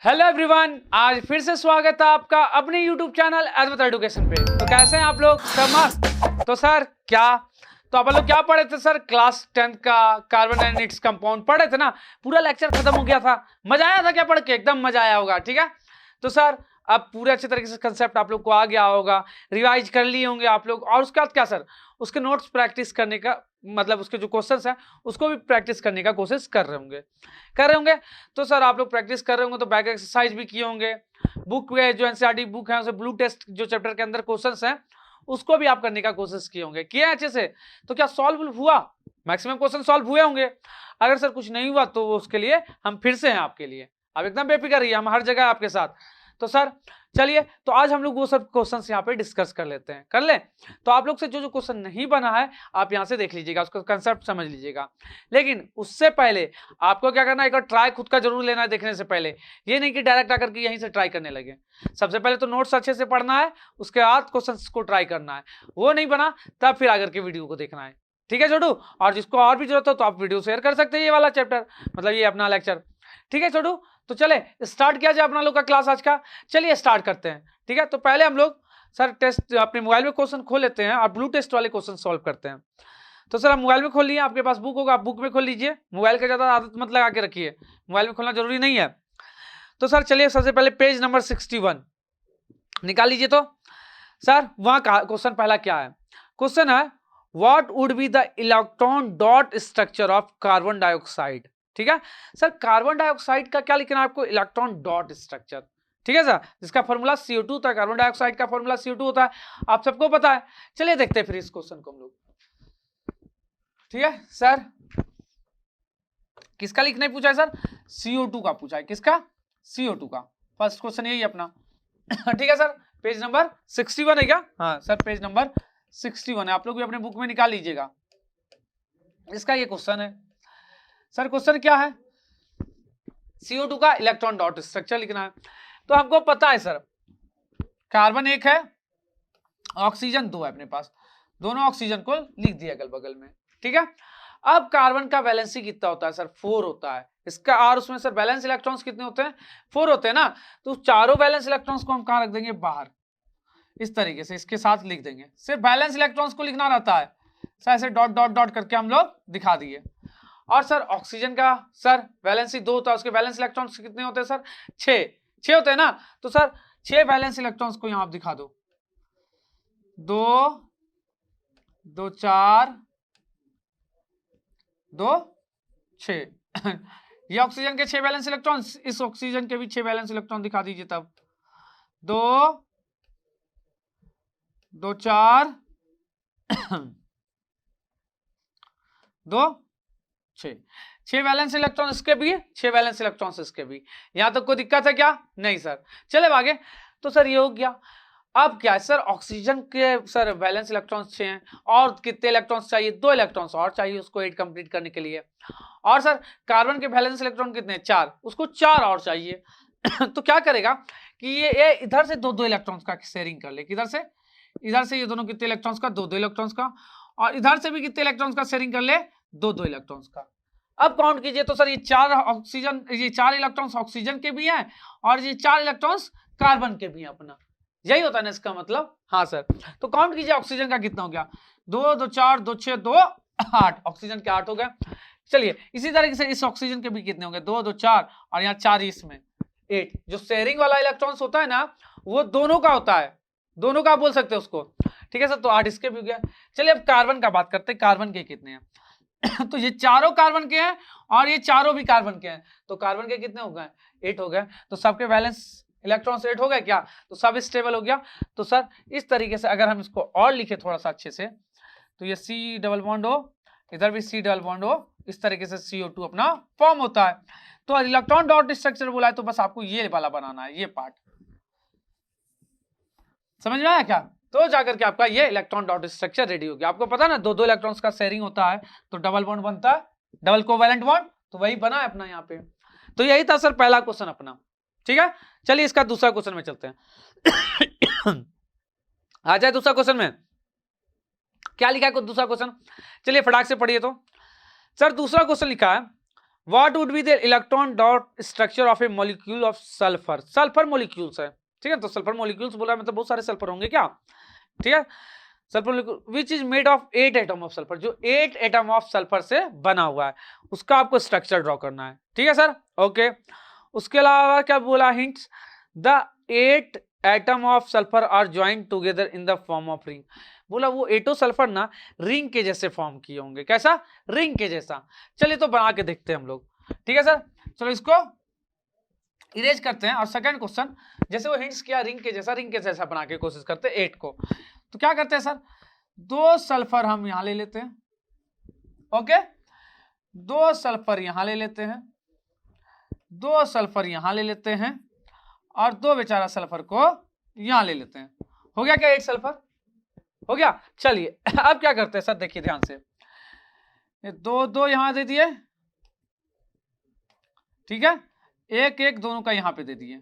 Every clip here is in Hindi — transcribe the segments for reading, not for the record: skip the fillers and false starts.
हेलो एवरीवन, आज फिर से स्वागत है आपका अपने यूट्यूब चैनल अद्भुत एजुकेशन पे। तो कैसे हैं आप लोग? सब मस्त? तो सर आप लोग क्या पढ़े थे सर? क्लास 10th का कार्बन एंड इट्स कंपाउंड पढ़े थे ना। पूरा लेक्चर खत्म हो गया था। मजा आया था क्या पढ़ के? एकदम मजा आया होगा। ठीक है, तो सर अब पूरे अच्छे तरीके से कंसेप्ट आप लोग को आ गया होगा, रिवाइज कर लिए होंगे आप लोग। और उसके बाद क्या सर, उसके नोट्स प्रैक्टिस करने का मतलब उसके जो क्वेश्चंस हैं उसको भी प्रैक्टिस करने का कोशिश कर रहे होंगे। तो सर आप लोग प्रैक्टिस कर रहे होंगे तो बैक एक्सरसाइज भी किए होंगे। बुक में जो एनसीईआरटी बुक है उसे ब्लू टेस्ट जो चैप्टर के अंदर क्वेश्चंस हैं उसको भी आप करने का कोशिश किए होंगे। किए अच्छे से? तो क्या सॉल्व हुआ? मैक्सिमम क्वेश्चन सॉल्व हुए होंगे। अगर सर कुछ नहीं हुआ तो उसके लिए हम फिर से हैं आपके लिए। आप एकदम बेफिक्र रहिए, हम हर जगह आपके साथ। तो सर चलिए, तो आज हम लोग वो सब क्वेश्चंस यहाँ पे डिस्कस कर लेते हैं। कर ले तो आप लोग से जो जो क्वेश्चन नहीं बना है आप यहाँ से देख लीजिएगा, उसका कंसेप्ट समझ लीजिएगा। लेकिन उससे पहले आपको क्या करना है, एक बार ट्राई खुद का जरूर लेना है देखने से पहले। ये नहीं कि डायरेक्ट आकर के यहीं से ट्राई करने लगे। सबसे पहले तो नोट्स अच्छे से पढ़ना है, उसके बाद क्वेश्चंस को ट्राई करना है। वो नहीं बना तब फिर आकर के वीडियो को देखना है। ठीक है छोटू? और जिसको और भी जरूरत हो तो आप वीडियो शेयर कर सकते हैं, ये वाला चैप्टर मतलब ये अपना लेक्चर। ठीक है छोटू, तो चले स्टार्ट किया जाए अपना लोग का क्लास आज का। चलिए स्टार्ट करते हैं। ठीक है, तो पहले हम लोग सर टेस्ट अपने मोबाइल में क्वेश्चन खोल लेते हैं और ब्लू टेस्ट वाले क्वेश्चन सॉल्व करते हैं। तो सर आप मोबाइल में खोल लिए, आपके पास बुक होगा आप बुक में खोल लीजिए। मोबाइल का ज्यादा आदत मत लगा के रखिए, मोबाइल में खोलना जरूरी नहीं है। तो सर चलिए सबसे पहले पेज नंबर 61 निकाल लीजिए। तो सर वहां क्वेश्चन पहला क्या है? क्वेश्चन है what would be the electron dot structure of carbon dioxide. ठीक है सर, कार्बन डाइऑक्साइड का क्या लिखना है आपको? Electron dot structure. ठीक है सर, जिसका फॉर्मूला CO2 होता है। कार्बन डाइऑक्साइड का फॉर्मूला CO2 होता है, आप सबको पता है। चलिए देखते हैं फिर इस क्वेश्चन को हम लोग। ठीक है सर, किसका लिखने पूछा है सर? CO2 का पूछा है। किसका? CO2 का। फर्स्ट क्वेश्चन यही अपना। ठीक है सर, पेज नंबर 61 है क्या? हाँ सर, पेज नंबर 61 है। आप लोग भी अपने बुक में निकाल लीजिएगा, इसका ये क्वेश्चन है। सर क्वेश्चन क्या है? CO2 का इलेक्ट्रॉन डॉट स्ट्रक्चर लिखना है। तो हमको पता है सर, कार्बन एक है, ऑक्सीजन दो है अपने पास, दोनों ऑक्सीजन को लिख दिया अगल बगल में। ठीक है, अब कार्बन का वैलेंसी कितना होता है सर? 4 होता है इसका। और उसमें सर वैलेंस इलेक्ट्रॉन्स कितने होते हैं? 4 होते हैं ना। तो चारों वैलेंस इलेक्ट्रॉन्स को हम कहां रख देंगे? बाहर। इस तरीके से इसके साथ लिख देंगे। सिर्फ वैलेंस इलेक्ट्रॉन्स को लिखना रहता है सर, ऐसे डॉट डॉट डॉट करके हम लोग दिखा दिए। और सर ऑक्सीजन का सर वैलेंसी 2 होता है, उसके वैलेंस इलेक्ट्रॉन्स कितने होते हैं सर? 6 होते हैं ना। तो सर 6 वैलेंस इलेक्ट्रॉन्स को यहां आप दिखा दो। 2 2 4 2 6 ये ऑक्सीजन के 6 वैलेंस इलेक्ट्रॉन्स, इस ऑक्सीजन के भी 6 वैलेंस इलेक्ट्रॉन दिखा दीजिए। तब 2 2 4 2 6 वैलेंस इलेक्ट्रॉन इसके भी, 6 वैलेंस इलेक्ट्रॉन्स इसके भी। यहां तक कोई दिक्कत है क्या? नहीं सर। चले आगे। तो सर ये हो गया। अब क्या है सर, ऑक्सीजन के सर वैलेंस इलेक्ट्रॉन्स 6 हैं, और कितने इलेक्ट्रॉन्स चाहिए? 2 इलेक्ट्रॉन्स और चाहिए उसको 8 कंप्लीट करने के लिए। और सर कार्बन के वैलेंस इलेक्ट्रॉन कितने? 4, उसको 4 और चाहिए। तो क्या करेगा कि ये इधर से 2 इलेक्ट्रॉन्स का शेयरिंग कर ले। किधर से? इधर से ये दोनों कितने इलेक्ट्रॉन्स का? 2 इलेक्ट्रॉन्स का। और इधर से भी कितने इलेक्ट्रॉन्स का शेयरिंग कर ले? 2 इलेक्ट्रॉन्स का। अब काउंट कीजिए तो सर ये 4 इलेक्ट्रॉन्स ऑक्सीजन के भी हैं और ये 4 इलेक्ट्रॉन्स कार्बन के भी हैं अपना। यही होता है ना इसका मतलब? हाँ सर। तो काउंट कीजिए ऑक्सीजन का कितना हो गया? 2 2 4 2 6 2 8। ऑक्सीजन के 8 हो गए। चलिए इसी तरीके से इस ऑक्सीजन के भी कितने होंगे? 2 2 4 और यहाँ 4 इसमें 8। जो शेयरिंग वाला इलेक्ट्रॉन्स होता है ना वो दोनों का होता है, दोनों का आप बोल सकते हैं उसको। ठीक है सर, तो 8 इसके भी हो गया। चलिए अब कार्बन का बात करते हैं, कार्बन के कितने हैं? तो ये चारों कार्बन के हैं और ये चारों भी कार्बन के हैं, तो कार्बन के कितने हो गए? 8 हो गए। तो सबके वैलेंस इलेक्ट्रॉन्स 8 हो गए क्या? तो सब स्टेबल हो गया। तो सर इस तरीके से अगर हम इसको और लिखे थोड़ा सा अच्छे से, तो ये C डबल बॉन्ड हो, इधर भी C डबल बॉन्ड हो, इस तरीके से CO2 अपना फॉर्म होता है। तो इलेक्ट्रॉन डॉट स्ट्रक्चर बोला है तो बस आपको ये वाला बनाना है, ये पार्ट। समझ में आया क्या? तो जाकर के आपका ये इलेक्ट्रॉन डॉट स्ट्रक्चर रेडी हो गया। आपको पता ना 2 इलेक्ट्रॉन्स का शेयरिंग होता है तो डबल बॉन्ड बनता है, डबल कोवैलेंट बॉन्ड। तो वही बना है अपना यहाँ पे। तो यही था सर पहला क्वेश्चन अपना। ठीक है, चलिए इसका दूसरा क्वेश्चन में चलते हैं। आ जाए दूसरा क्वेश्चन में। क्या लिखा है दूसरा क्वेश्चन? चलिए फटाक से पढ़िए। तो सर दूसरा क्वेश्चन लिखा है what would be the electron dot structure of A molecule of sulphur, sulphur molecules है, ठीक है, तो सल्फर मॉलिक्यूल्स बोला मतलब बहुत सारे सल्फर होंगे क्या, ठीक है, sulphur molecule which is made of 8 atom of sulphur, जो 8 एटम ऑफ सल्फर से बना हुआ है उसका आपको स्ट्रक्चर ड्रॉ करना है, ठीक है सर, ओके। उसके अलावा क्या बोला hints, the 8 atom of sulphur are joint together in the form of ring, बोला वो 8 सल्फर ना रिंग के जैसे फॉर्म किए होंगे, कैसा, रिंग के जैसा। चलिए तो बना के देखते हैं हम लोग, ठीक है सर, चलो इसको इरेज करते हैं। और सेकंड क्वेश्चन, जैसे वो हिंट्स किया रिंग के जैसा बना के कोशिश करते हैं 8 को, तो क्या करते हैं सर, 2 सल्फर हम यहां ले लेते हैं, ओके, 2 सल्फर यहां ले लेते हैं, 2 सल्फर यहां ले लेते हैं, और 2 बेचारा सल्फर को यहां ले लेते हैं। हो गया क्या 8 सल्फर, हो गया। चलिए अब क्या करते हैं सर, देखिए ध्यान से, 2 यहां दे दिए, ठीक है, 1 दोनों का यहां पे दे दिए,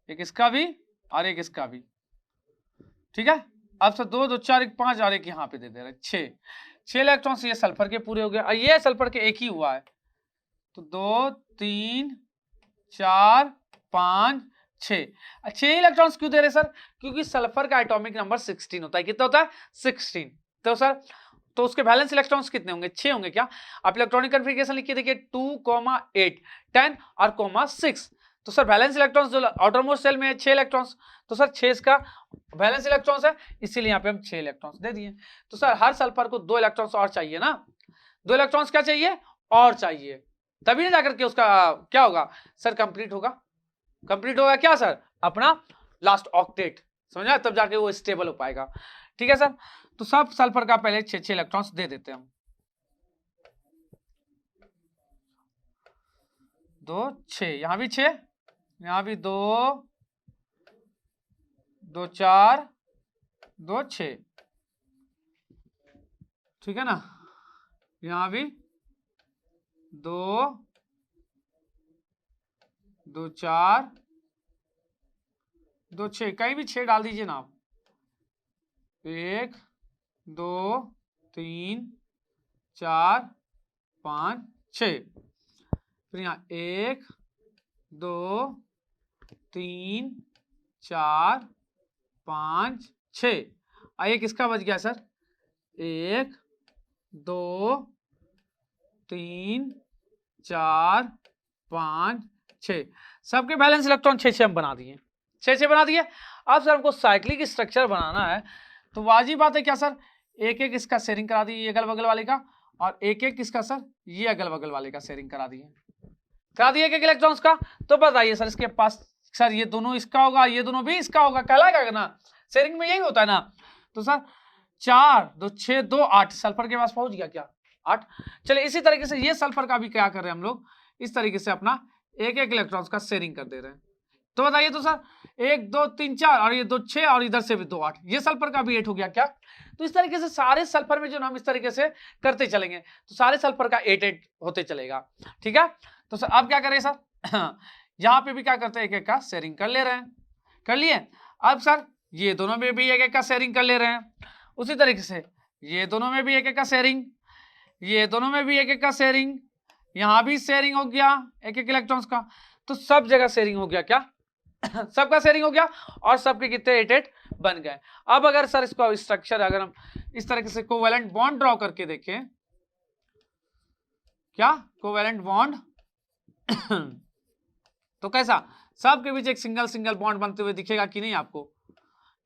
एक इसका भी और एक इसका भी, ठीक है। अब से 2 2 4 1 5 और एक यहां पे दे दे रहे 6 इलेक्ट्रॉन्स ये सल्फर के पूरे हो गए, और ये सल्फर के एक ही हुआ है, तो 2 3 4 5 6 इलेक्ट्रॉन्स क्यों दे रहे सर, क्योंकि सल्फर का एटॉमिक नंबर 16 होता है, कितना होता है 16, तो सर तो उसके वैलेंस इलेक्ट्रॉन्स कितने होंगे, 6 होंगे क्या, आप इलेक्ट्रॉनिक कॉन्फ़िगरेशन लिखिए, देखिए 2, 8 10 और 6, तो सर वैलेंस इलेक्ट्रॉन्स जो आउटर मोस्ट शेल में है 6 इलेक्ट्रॉन्स, तो सर 6 इसका वैलेंस इलेक्ट्रॉन्स है, इसीलिए यहाँ पे हम 6 इलेक्ट्रॉन्स दे दिए। तो सर हर सल्फर को 2 इलेक्ट्रॉन्स और चाहिए ना, 2 इलेक्ट्रॉन्स क्या चाहिए और चाहिए, तभी ना जाकर के उसका क्या होगा सर, कंप्लीट होगा क्या सर, अपना लास्ट ऑक्टेट, समझा, तब जाके वो स्टेबल हो पाएगा, ठीक है सर। तो सब सल्फर का पहले 6 इलेक्ट्रॉन्स दे देते हैं हम, 2 6, यहां भी 6, यहां भी 2 2 4 2 6, ठीक है ना, यहां भी 2 2 4 2 6, कहीं भी 6 डाल दीजिए ना आप, 1 2 3 4 5 6, फिर यहाँ 1 2 3 4 5 6, आइए किसका बच गया सर, 1 2 3 4 5 6, सबके बैलेंस इलेक्ट्रॉन 6 हम बना दिए, 6 बना दिए। अब सर हमको साइक्लिक स्ट्रक्चर बनाना है, तो वाजिब बात है क्या सर, एक इसका शेयरिंग करा दिए अगल बगल वाले का, और एक किसका सर, ये अगल बगल वाले का शेयरिंग करा दिए एक इलेक्ट्रॉन्स का। तो बताइए सर इसके पास सर ये दोनों इसका होगा, ये दोनों भी इसका होगा, कहलाएगा ना, शेयरिंग में यही होता है ना। तो सर 4 2 6 2 8 सल्फर के पास पहुंच गया क्या, 8। चलिए इसी तरीके से ये सल्फर का भी क्या कर रहे हैं हम लोग, इस तरीके से अपना एक इलेक्ट्रॉन्स का शेयरिंग कर दे रहे हैं। तो बताइए तो सर 1 2 3 4 और ये 2 6 और इधर से भी 2 8, ये सल्फर का भी 8 हो गया क्या। तो इस तरीके से सारे सल्फर में जो हम इस तरीके से करते चलेंगे तो सारे सल्फर का 8 8 होते चलेगा, ठीक है। तो सर अब क्या करें सर यहाँ पे भी क्या करते हैं, एक का शेयरिंग कर ले रहे हैं, कर लिए। अब सर ये दोनों में भी एक का शेयरिंग कर ले रहे हैं, उसी तरीके से ये दोनों में भी एक का शेयरिंग, ये दोनों में भी एक का शेयरिंग, यहाँ भी शेयरिंग हो गया एक इलेक्ट्रॉन्स का। तो सब जगह शेयरिंग हो गया क्या सबका शेयरिंग हो गया और सबके कितने 8 8 बन गए। अब अगर सर इसको स्ट्रक्चर अगर हम इस तरीके से कोवैलेंट बॉन्ड ड्रॉ करके देखें, क्या कोवैलेंट बॉन्ड तो कैसा, सबके बीच एक सिंगल बॉन्ड बनते हुए दिखेगा कि नहीं आपको,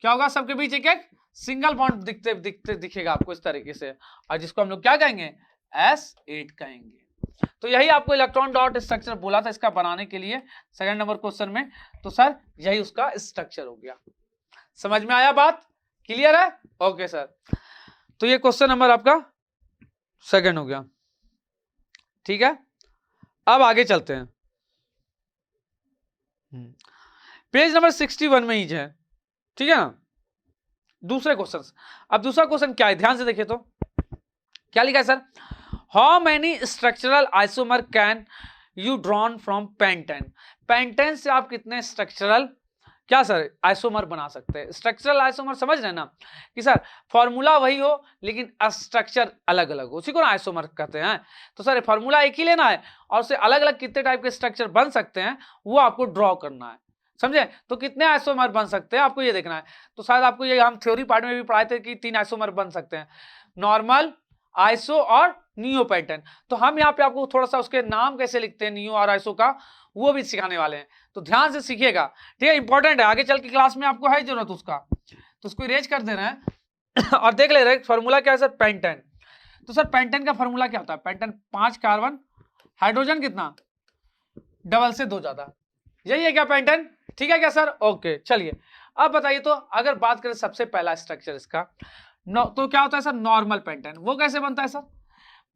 क्या होगा, सबके बीच एक सिंगल बॉन्ड दिखेगा आपको इस तरीके से, और जिसको हम लोग क्या कहेंगे S8 कहेंगे। तो यही आपको इलेक्ट्रॉन डॉट स्ट्रक्चर बोला था इसका बनाने के लिए सेकंड नंबर क्वेश्चन में, तो सर यही उसका स्ट्रक्चर हो गया। समझ में आया बात, क्लियर है, ओके सर। तो ये क्वेश्चन नंबर आपका सेकंड हो गया, ठीक है। अब आगे चलते हैं, पेज नंबर 61 में ही है, ठीक है ना, दूसरे क्वेश्चन। अब दूसरा क्वेश्चन क्या है, ध्यान से देखिए तो क्या लिखा है sir, how many structural isomer can you drawn from pentane. Pentane से आप कितने स्ट्रक्चरल क्या सर आइसोमर बना सकते हैं। स्ट्रक्चरल आइसोमर समझ रहे हैं ना कि सर फॉर्मूला वही हो लेकिन स्ट्रक्चर अलग अलग हो, उसी को ना आइसोमर कहते हैं। तो सर फॉर्मूला एक ही लेना है और उससे अलग अलग कितने टाइप के स्ट्रक्चर बन सकते हैं वो आपको ड्रॉ करना है, समझे। तो कितने आइसोमर बन सकते हैं आपको ये देखना है। तो शायद आपको ये हम थ्योरी पार्ट में भी पढ़ाए थे कि 3 आइसोमर बन सकते हैं, नॉर्मल, आइसो और नियो पैटर्न। तो हम यहाँ पे आपको थोड़ा सा उसके नाम कैसे लिखते हैं नियो और आइसो का वो भी सिखाने वाले हैं, तो ध्यान से सीखिएगा, ठीक है। इंपॉर्टेंट है, आगे चल के क्लास में आपको है जरूरत उसका, तो उसको इरेज कर दे रहे हैं और देख ले रहे हैं फॉर्मूला क्या है सर, पेंटेन। तो सर पेंटेन का फॉर्मूला क्या होता है, पेंटेन 5 कार्बन, हाइड्रोजन कितना, डबल से 2 ज्यादा, यही है क्या पेंटेन, ठीक है क्या सर। ओके चलिए अब बताइए, तो अगर बात करें सबसे पहला स्ट्रक्चर इसका तो क्या होता है सर, नॉर्मल पेंटेन। वो कैसे बनता है सर,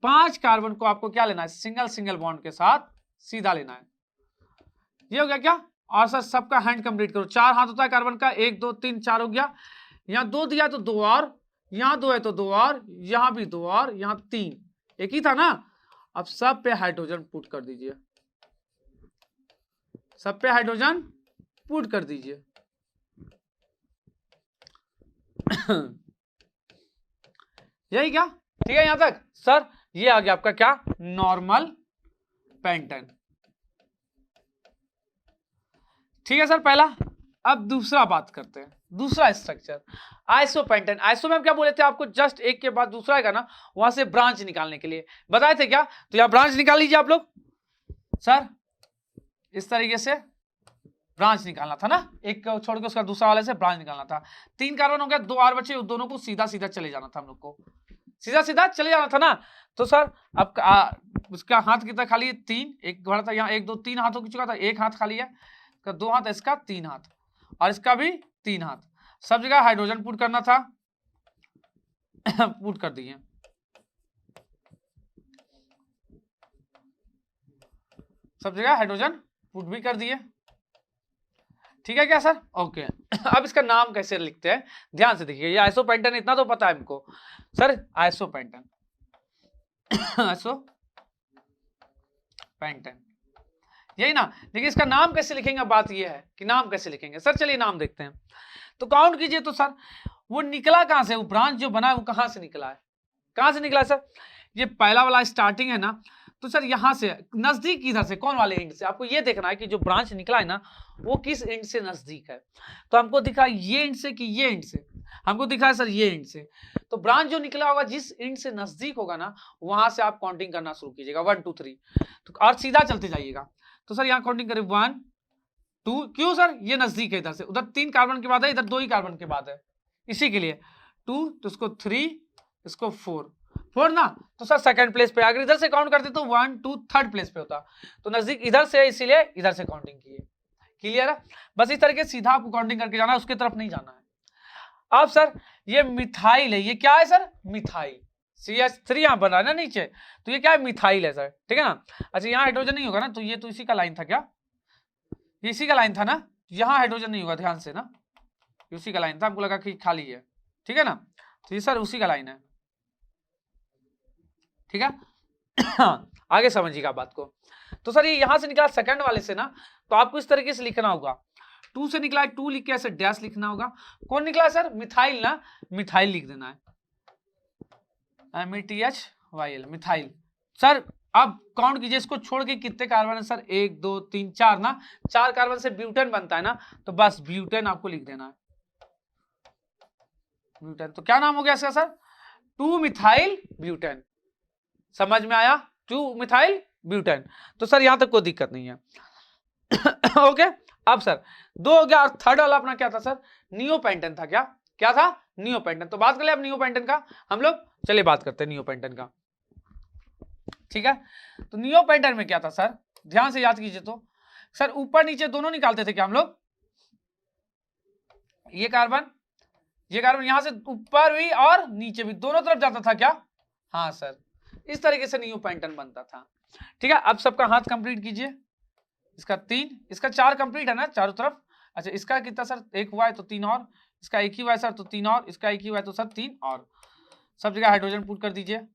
5 कार्बन को आपको क्या लेना है, सिंगल सिंगल बॉन्ड के साथ सीधा लेना है, ये हो गया क्या। और सर सबका हैंड कंप्लीट करो, 4 हाथ होता है कार्बन का, 1 2 3 4 हो गया, यहाँ 2 दिया तो 2 और, यहाँ 2 है तो 2 और, यहाँ भी 2 और, यहाँ 3, एक ही था ना। अब सब पे हाइड्रोजन पुट कर दीजिए, सब पे हाइड्रोजन पुट कर दीजिए यही क्या, ठीक है यहां तक सर। ये आ गया आपका क्या, नॉर्मल पेंटेन, ठीक है सर पहला। अब दूसरा बात करते हैं, दूसरा स्ट्रक्चर आइसो पेंटेन। आइसो में हम क्या बोले थे आपको, जस्ट एक के बाद दूसरा है ना, वहां से ब्रांच निकालने के लिए बताए थे क्या। तो यहां ब्रांच निकाल लीजिए आप लोग सर, इस तरीके से ब्रांच निकालना था ना, एक को छोड़ के उसका दूसरा वाले से ब्रांच निकालना था। 3 कार्बन हो गया, 2 और बचे, उस दोनों को सीधा सीधा चले जाना था हम लोग को, सीधा सीधा चले जाना था ना। तो सर अब उसका हाथ कितना खाली है, 3, एक भरा था यहाँ, 1 2 3 हाथ हो चुका था, एक हाथ खाली है, 2 हाथ, इसका 3 हाथ और इसका भी 3 हाथ, सब जगह हाइड्रोजन पुट करना था पुट कर दिए, सब जगह हाइड्रोजन पुट भी कर दिए, ठीक है क्या सर। ओके अब इसका नाम कैसे लिखते हैं, ध्यान से देखिए, ये आइसो पेंटेन इतना तो पता है हमको sir, iso pentane iso pentane यही ना, देखिए इसका नाम कैसे लिखेंगे, बात ये है कि नाम कैसे लिखेंगे सर। चलिए नाम देखते हैं, तो काउंट कीजिए। तो सर वो निकला कहां से, वो ब्रांच जो बना है वो कहां से निकला है, कहां से निकला है सर, ये पहला वाला स्टार्टिंग है ना, तो सर यहां से नजदीक किधर से, कौन वाले एंड से, आपको ये देखना है कि जो ब्रांच निकला है ना वो किस एंड से नजदीक है। तो हमको दिखा ये एंड से कि ये एंड से, हमको दिखा है सर ये एंड से। तो ब्रांच जो निकला होगा जिस एंड से नजदीक होगा ना, वहां से आप काउंटिंग करना शुरू कीजिएगा 1 2 3, तो और सीधा चलते जाइएगा। तो सर यहाँ काउंटिंग करें 1 2, क्यों सर ये नजदीक है, इधर से उधर 3 कार्बन के बाद है, इधर 2 ही कार्बन के बाद है, इसी के लिए 2, तो इसको 3, इसको 4 ना, तो सर सेकंड प्लेस पे, अगर इधर से काउंट करते तो 1 2 थर्ड प्लेस पे होता, तो नजदीक इधर से है इसीलिए इधर से काउंटिंग की है, क्लियर है। बस इस तरीके सीधा आपको काउंटिंग करके जाना है, उसके तरफ नहीं जाना है। अब सर ये मिथाइल है, ये क्या है सर, मिथाइल, CH3 यहाँ बन रहा है ना नीचे, तो ये क्या है, मिथाइल है सर, ठीक है ना। अच्छा यहाँ हाइड्रोजन नहीं होगा ना, तो ये तो इसी का लाइन था क्या, ये इसी का लाइन था ना, यहाँ हाइड्रोजन नहीं होगा, ध्यान से ना, उसी का लाइन था, हमको लगा कि खाली है, ठीक है ना, तो ये सर उसी का लाइन है, ठीक है आगे समझिएगा बात को। तो सर ये यहां से निकला सेकंड वाले से ना, तो आपको इस तरीके से लिखना होगा, 2 से निकला है, 2 लिख के ऐसे डैश लिखना होगा, कौन निकला है सर, मिथाइल ना, मिथाइल लिख देना है, MeTHYL मिथाइल। सर अब काउंट कीजिए, इसको छोड़ के कितने कार्बन है सर, 1 2 3 4 ना, 4 कार्बन से ब्यूटेन बनता है ना, तो बस ब्यूटेन आपको लिख देना है, ब्यूटेन। तो क्या नाम हो गया इसका सर, 2 मिथाइल ब्यूटेन, समझ में आया, 2 मिथाइल ब्यूटेन। तो सर यहां तक कोई दिक्कत नहीं है ओके। अब सर 2 हो गया, और थर्ड वाला अपना क्या था सर, नियोपेंटेन था, क्या क्या था, नियोपेंटेन। तो बात कर ले अब नियोपेंटेन का हम लोग, चलिए बात करते हैं नियोपेंटेन का, ठीक है। तो नियोपेंटेन में क्या था सर, ध्यान से याद कीजिए, तो सर ऊपर नीचे दोनों निकालते थे क्या हम लोग, ये कार्बन यहां से ऊपर भी और नीचे भी दोनों तरफ जाता था क्या, हाँ सर, इस तरीके से नियोपेंटेन बनता था, ठीक है। अब सबका हाथ कंप्लीट कीजिए, इसका 3, इसका 4 कंप्लीट है ना चारों तरफ। अच्छा इसका कितना सर, 1 हुआ है तो 3 और, इसका 1 ही हुआ है सर तो 3 और, इसका 1 ही हुआ है तो सर 3 और, सब जगह हाइड्रोजन पुट कर दीजिए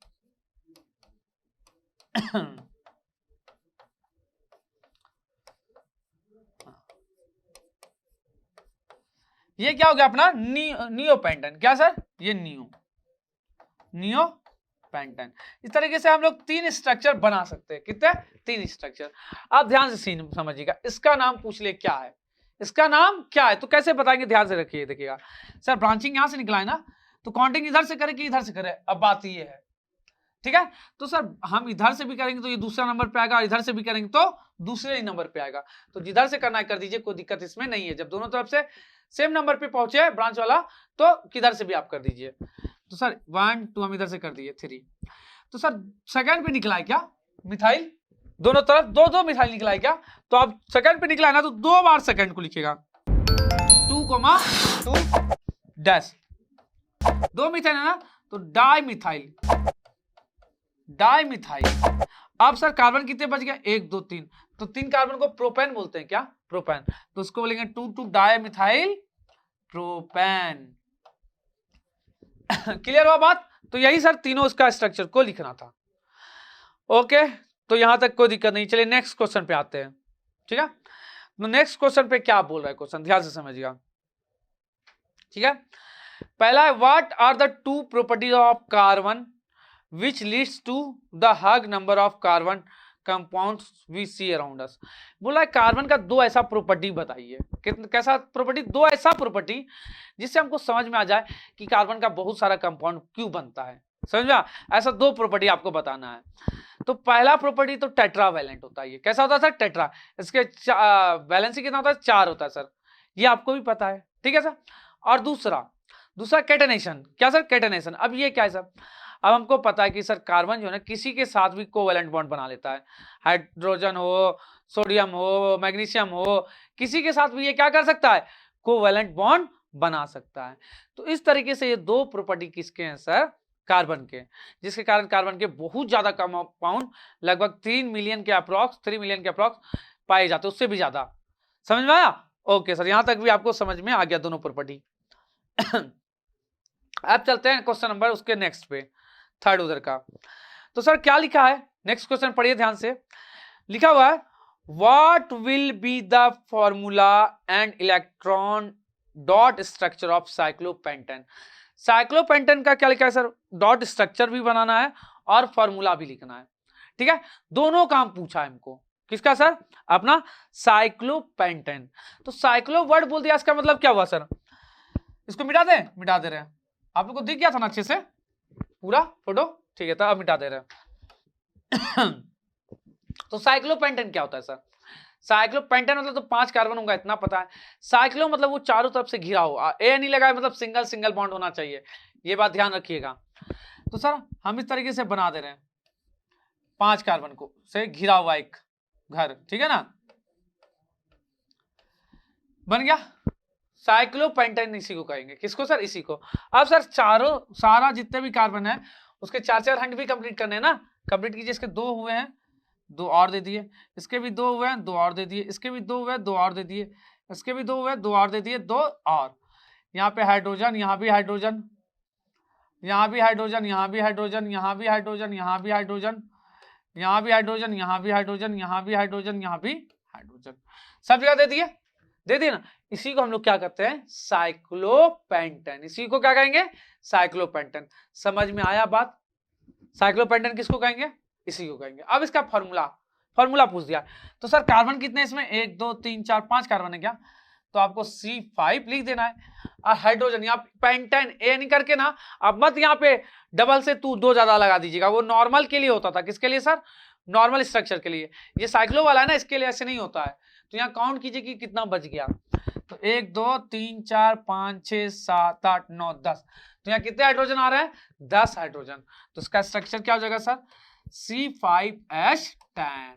ये क्या हो गया अपना नियोपेंटेन। क्या सर? ये नियोपेंटेन। इस तरीके से हम लोग 3 स्ट्रक्चर बना सकते हैं। कितने? 3 स्ट्रक्चर। आप ध्यान से सीन समझिएगा। इसका नाम पूछ ले क्या है, इसका नाम क्या है, तो कैसे बताएंगे? ध्यान से रखिए, देखिएगा सर ब्रांचिंग यहां से निकला है ना, तो काउंटिंग इधर से करे कि इधर से करे? अब बात ये है, ठीक है। तो सर हम इधर से भी करेंगे तो ये दूसरा नंबर पे आएगा, इधर से भी करेंगे तो दूसरे ही नंबर पे आएगा। तो जिधर से करना है कर दीजिए, कोई दिक्कत इसमें नहीं है। जब दोनों तरफ से सेम नंबर पे पहुंचे ब्रांच वाला, तो किधर से भी आप कर दीजिए। तो सर 1 2 हम इधर से कर दिए 3। तो सर सेकंड पे निकला है क्या? मिथाइल। दोनों तरफ 2 मिथाइल निकला है क्या? तो आप सेकंड पे निकला है ना, तो 2 बार सेकंड को लिखिएगा 2,2 डैश। 2 मिथाइल है ना, तो डाइमिथाइल। अब सर कार्बन कितने बच गए? 1 2 3। तो 3 कार्बन को प्रोपेन बोलते हैं। क्या? प्रोपेन। तो उसको बोलेंगे 2 डाइमिथाइल प्रोपेन। क्लियर हुआ बात? तो यही सर तीनों उसका स्ट्रक्चर को लिखना था। ओके, तो यहां तक कोई दिक्कत नहीं। चलिए नेक्स्ट क्वेश्चन पे आते हैं, ठीक है। तो नेक्स्ट क्वेश्चन पे क्या बोल रहा है क्वेश्चन, ध्यान से समझिएगा, ठीक है। पहला है what are the 2 properties of carbon which leads to the high number of carbon compounds we see around us। बोला है कार्बन का 2 ऐसा प्रॉपर्टी बताइए। कैसा प्रॉपर्टी? 2 ऐसा प्रॉपर्टी जिससे हमको समझ में आ जाए कि कार्बन का बहुत सारा कंपाउंड क्यों बनता है। समझ में? ऐसा 2 प्रॉपर्टी आपको बताना है। तो पहला प्रॉपर्टी तो टेट्रावैलेंट होता है। ये कैसा होता है सर? टेट्रा। इसके वैलेंसी कितना होता है? 4 होता है सर, ये आपको भी पता है, ठीक है सर। और दूसरा कैटेनेशन। क्या सर? कैटेनेशन। अब ये क्या है सर? अब हमको पता है कि सर कार्बन जो है ना किसी के साथ भी कोवैलेंट बॉन्ड बना लेता है। हाइड्रोजन हो, सोडियम हो, मैग्नीशियम हो, किसी के साथ भी ये क्या कर सकता है? कोवैलेंट बॉन्ड बना सकता है। तो इस तरीके से ये 2 प्रॉपर्टी किसके हैं सर? कार्बन के, जिसके कारण कार्बन के बहुत ज्यादा कंपाउंड लगभग 3 मिलियन के अप्रॉक्स पाए जाते, उससे भी ज्यादा। समझ में आया? ओके सर, यहां तक भी आपको समझ में आ गया दोनों प्रॉपर्टी। अब चलते हैं क्वेश्चन नंबर उसके नेक्स्ट पे, थर्ड उधर का। तो सर क्या लिखा है? नेक्स्ट क्वेश्चन पढ़िए ध्यान से। लिखा हुआ है what will be the formula and electron dot structure of cyclopentane. Cyclopentane का क्या लिखा है सर? डॉट स्ट्रक्चर भी बनाना है और फॉर्मूला भी लिखना है, ठीक है। दोनों काम पूछा है हमको। किसका सर? अपना साइक्लोपेंटेन। तो साइक्लो वर्ड बोल दिया, इसका मतलब क्या हुआ सर? इसको मिटा दे रहे हैं। आप लोग को दिख गया था ना अच्छे से पूरा फोटो? ठीक है, तो अब मिटा दे रहे हैं। तो साइक्लोपेंटेन क्या होता है सर? साइक्लोपेंटेन मतलब तो 5 कार्बन होगा, इतना पता है। साइक्लो मतलब वो चारों तरफ से घिरा हो, ए नहीं लगा है, मतलब सिंगल बॉन्ड होना चाहिए, ये बात ध्यान रखिएगा। तो सर हम इस तरीके से बना दे रहे हैं 5 कार्बन को से घिरा हुआ एक घर, ठीक है ना, बन गया साइक्लोपेंटेन। इसी को कहेंगे। किसको सर? इसी को। अब सर सारा जितने भी कार्बन है उसके 4 हंड भी कंप्लीट करने हैं ना, कंप्लीट कीजिए। इसके 2 हुए हैं, 2 और दे दिए। इसके भी 2 हुए हैं, 2 और दे दिए। इसके भी 2 हुए, 2 और दे दिए। इसके भी 2 हुए, 2 और दे दिए, 2 और। यहाँ पे हाइड्रोजन, यहाँ भी हाइड्रोजन, यहाँ भी हाइड्रोजन, यहाँ भी हाइड्रोजन, यहाँ भी हाइड्रोजन, यहाँ भी हाइड्रोजन, यहाँ भी हाइड्रोजन, यहाँ भी हाइड्रोजन, यहाँ भी हाइड्रोजन, यहाँ भी हाइड्रोजन, सब जगह दे दिए ना। इसी को हम लोग क्या कहते हैं? साइक्लोपेंटेन। इसी को क्या कहेंगे? साइक्लोपेंटेन। समझ में आया बात? साइक्लोपेंटेन किसको कहेंगे? इसी को कहेंगे। अब इसका फॉर्मूला पूछ दिया। तो सर कार्बन कितने इसमें? 1 2 3 4 5 कार्बन है क्या? तो आपको C5 लिख देना है। और हाइड्रोजन यहाँ पेंटेन ए नहीं करके ना, अब मत यहाँ पे डबल से 2 ज्यादा लगा दीजिएगा, वो नॉर्मल के लिए होता था। किसके लिए सर? नॉर्मल स्ट्रक्चर के लिए। ये साइक्लो वाला है ना, इसके लिए ऐसे नहीं होता है। तो यहाँ काउंट कीजिए कि कितना बच गया। तो 1 2 3 4 5 6 7 8 9 10। तो यहाँ कितने हाइड्रोजन आ रहे हैं? 10 हाइड्रोजन। तो इसका स्ट्रक्चर क्या हो जाएगा सर? C5H10।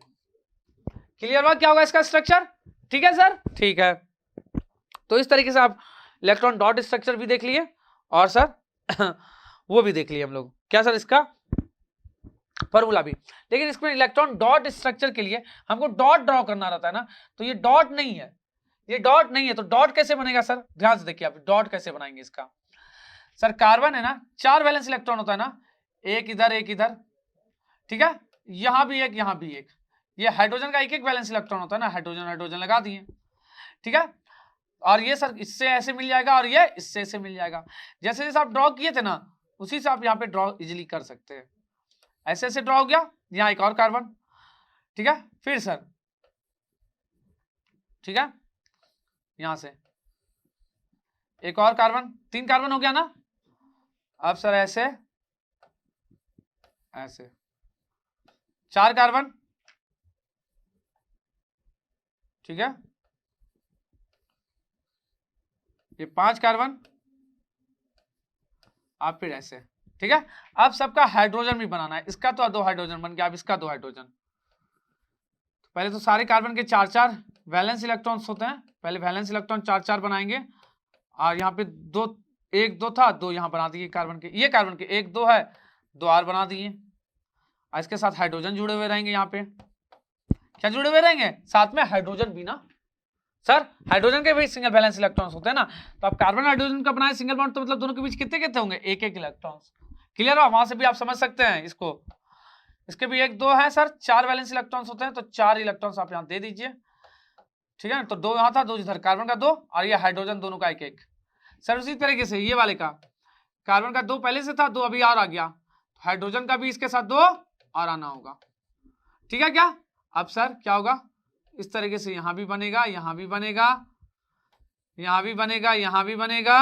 क्लियर हुआ क्या होगा इसका स्ट्रक्चर? ठीक है सर, ठीक है। तो इस तरीके से आप इलेक्ट्रॉन डॉट स्ट्रक्चर भी देख लिए और सर वो भी देख लिए हम लोग। क्या सर? इसका फॉर्मूला भी। लेकिन इसमें इलेक्ट्रॉन डॉट स्ट्रक्चर के लिए हमको डॉट ड्रॉ करना रहता है ना, तो ये डॉट नहीं है, ये डॉट नहीं है। तो डॉट कैसे बनेगा सर? ध्यान से देखिए आप, डॉट कैसे बनाएंगे इसका। सर कार्बन है ना, 4 वैलेंस इलेक्ट्रॉन होता है ना, एक इधर, ठीक है, यहां भी एक, यहां भी एक। ये हाइड्रोजन का एक वैलेंस इलेक्ट्रॉन होता है ना, हाइड्रोजन लगा दिए, ठीक है। और ये सर इससे ऐसे मिल जाएगा और ये इससे ऐसे मिल जाएगा। जैसे जैसे आप ड्रॉ किए थे ना उसी से आप यहाँ पे ड्रॉ इजिली कर सकते हैं। ऐसे ऐसे ड्रॉ हो गया, यहाँ एक और कार्बन, ठीक है। फिर सर ठीक है, यहां से एक और कार्बन, 3 कार्बन हो गया ना। अब सर ऐसे ऐसे 4 कार्बन, ठीक है। ये 5 कार्बन, आप फिर ऐसे, ठीक है। अब सबका हाइड्रोजन भी बनाना है। इसका तो 2 हाइड्रोजन बन गया, अब इसका 2 हाइड्रोजन। पहले तो सारे कार्बन के 4-4 वैलेंस इलेक्ट्रॉन्स होते हैं, पहले वैलेंस इलेक्ट्रॉन 4-4 बनाएंगे। और यहाँ पे 2 1 2 था, 2 यहाँ बना दिए कार्बन के, ये कार्बन के 1 2 है, 2 और बना दिए। और इसके साथ हाइड्रोजन जुड़े हुए रहेंगे। यहाँ पे क्या जुड़े हुए रहेंगे, साथ में हाइड्रोजन भी ना सर, हाइड्रोजन के भी सिंगल वैलेंस इलेक्ट्रॉन्स होते हैं ना। तो आप कार्बन हाइड्रोजन का बनाए सिंगल बॉन्ड, तो मतलब दोनों के बीच कितने कितने होंगे, 1-1 इलेक्ट्रॉन्स। क्लियर हो, वहां से भी आप समझ सकते हैं इसको। इसके भी 1 2 है सर, 4 वैलेंस इलेक्ट्रॉन्स होते हैं, तो 4 इलेक्ट्रॉन्स आप यहाँ दे दीजिए, ठीक है। तो 2 यहाँ था, 2 इधर, कार्बन का 2 और ये हाइड्रोजन दोनों का 1-1। सर उसी तरीके से ये वाले का कार्बन का 2 पहले से था, 2 अभी और आ गया, हाइड्रोजन का भी इसके साथ 2 और आना होगा, ठीक है क्या। अब सर क्या होगा, इस तरीके से यहां भी बनेगा, यहां भी बनेगा, यहां भी बनेगा, यहां भी बनेगा,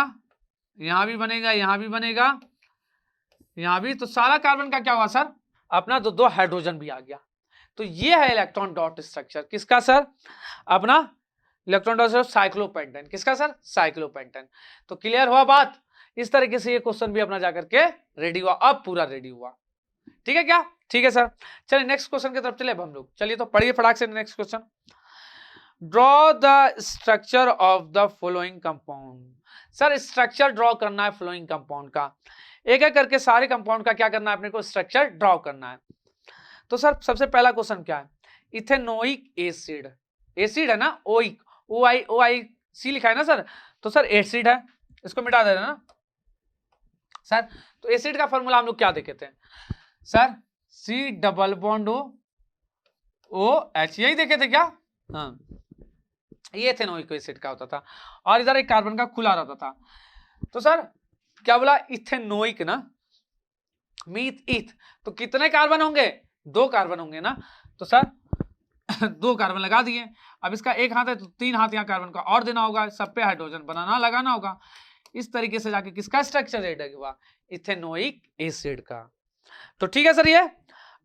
यहां भी बनेगा, यहां भी बनेगा, यहां भी। तो सारा कार्बन का क्या हुआ सर, अपना 2 हाइड्रोजन भी आ गया। तो ये है इलेक्ट्रॉन डॉट स्ट्रक्चर किसका सर, अपना इलेक्ट्रॉन डॉट स्ट्रक्चर साइक्लोपेंटेन। किसका सर, साइक्लोपेंटेन। तो क्लियर हुआ बात। इस तरीके से ये क्वेश्चन भी अपना जाकर के रेडी हुआ, अब पूरा रेडी हुआ, ठीक है क्या, ठीक है सर। चलिए नेक्स्ट क्वेश्चन की तरफ चले अब हम लोग। चलिए तो पढ़िए फटाक से next question. Draw the structure of the following compound. Sir structure draw करना है फॉलोइंग कंपाउंड का, एक एक करके सारे कंपाउंड का क्या करना है अपने को, स्ट्रक्चर ड्रॉ करना है। तो सर सबसे पहला क्वेश्चन क्या है, इथेनोइक एसिड, एसिड है ना, ओइक, ओ आई सी लिखा है ना सर, तो सर एसिड है, इसको मिटा देना ना सर। तो एसिड का फॉर्मूला हम लोग क्या देखे थे sir, C double bond O H, यही देखे थे क्या, हाँ ये इथेनोइक एसिड का होता था, और इधर एक कार्बन का खुला रहता था। तो सर क्या बोला, इथेनोइक ना, मीथ ईथ, तो कितने कार्बन होंगे, 2 कार्बन होंगे ना। तो सर 2 कार्बन लगा दिए। अब इसका 1 हाथ है तो 3 हाथ यहाँ कार्बन का और देना होगा, सब पे हाइड्रोजन बनाना लगाना होगा। इस तरीके से जाके किसका स्ट्रक्चर रेडी हुआ, इथेनोइक एसिड का। तो ठीक है सर ये।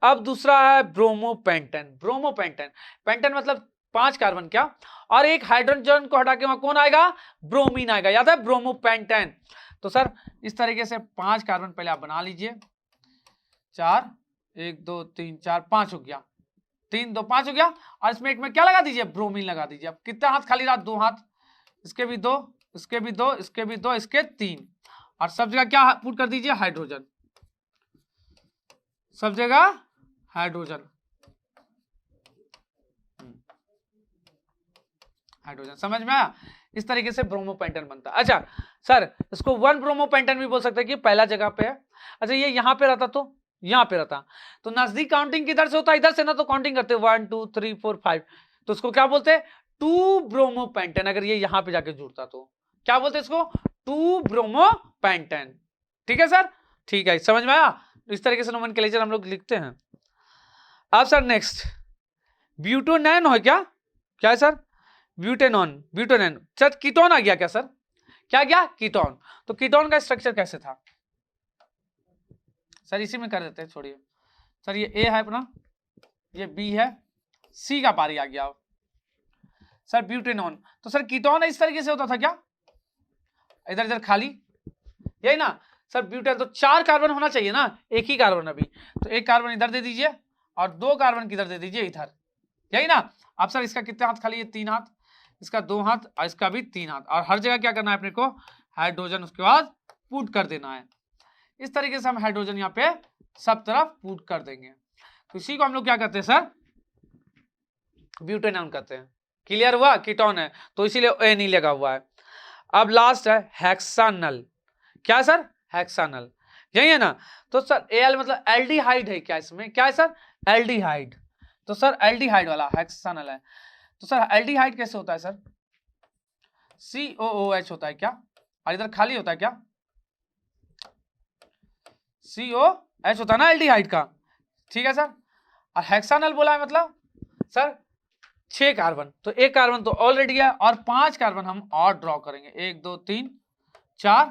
अब दूसरा है ब्रोमोपेंटेन। ब्रोमोपेंटेन, पेंटेन मतलब 5 कार्बन क्या, और एक हाइड्रोजन को हटा के वहां कौन आएगा, ब्रोमीन आएगा, याद है ब्रोमोपेंटेन। तो सर इस तरीके से 5 कार्बन पहले आप बना लीजिए, 4 1 2 3 4 5 हो गया, 3 2 5 हो गया। और इसमें एक में क्या लगा दीजिए, ब्रोमीन लगा दीजिए। अब कितना हाथ खाली रहा, 2 हाथ, इसके भी 2, इसके भी 2, इसके भी 2, इसके 3, और सब जगह क्या पुट कर दीजिए, हाइड्रोजन, सब जगह हाइड्रोजन, हाइड्रोजन। समझ में आया, इस तरीके से ब्रोमोपेंटेन बनता है। अच्छा सर इसको 1 ब्रोमोपेंटेन भी बोल सकते हैं कि पहला जगह पे है। अच्छा ये यहां पे रहता तो यहां पे रहता, तो नजदीक काउंटिंग किधर से होता है, इधर से ना, तो काउंटिंग करते 1 2 3 4 5, तो उसको क्या बोलते हैं, 2 ब्रोमोपेंटेन। अगर ये यहां पे जाके जुड़ता तो क्या बोलते हैं इसको, 2 ब्रोमोपेंटेन। ठीक है सर, ठीक है, समझ में आया। इस तरीके से नोमेनक्लेचर हम लोग लिखते हैं। अब सर नेक्स्ट ब्यूटोनैन हो, क्या है sir, butanone, butanone. Sir ketone आ गया क्या सर, क्या गया, कीटोन। तो कीटोन का स्ट्रक्चर कैसे था सर, इसी में कर देते हैं, छोड़िए सर। ये ए है अपना, ये बी है, सी का पारी आ गया सर, ब्यूटेनॉन। तो सर कीटोन इस तरीके से होता था क्या, इधर इधर खाली, यही ना सर ब्यूटेन। तो 4 कार्बन होना चाहिए ना, एक ही कार्बन अभी, तो 1 कार्बन इधर दे दीजिए और 2 कार्बन किधर दे दीजिए, इधर, यही ना। अब सर इसका कितने हाथ खाली है, 3 हाथ, इसका 2 हाथ और इसका भी 3 हाथ, और हर जगह क्या करना है अपने को, हाइड्रोजन उसके बाद पुट कर देना है। इस तरीके से हम हाइड्रोजन यहाँ पे सब तरफ पुट कर देंगे। तो इसी को हम लोग क्या कहते हैं सर, ब्यूटेनॉन कहते हैं। क्लियर हुआ, कीटोन है तो इसीलिए ए नहीं लगा हुआ है। अब लास्ट है हेक्सानल। क्या सर, हेक्सानल, यही है ना। तो सर एल मतलब एल्डिहाइड है क्या, इसमें क्या है सर, एल्डिहाइड। तो सर एल्डिहाइड वाला हेक्सानल है। तो सर एल्डिहाइड कैसे होता है सर, COOH होता है क्या, और इधर खाली होता है क्या, COH होता है ना एल्डिहाइड का, ठीक है सर। और हेक्सानल बोला है मतलब सर 6 कार्बन, तो एक कार्बन तो ऑलरेडी है और 5 कार्बन हम और ड्रॉ करेंगे, 1 2 3 4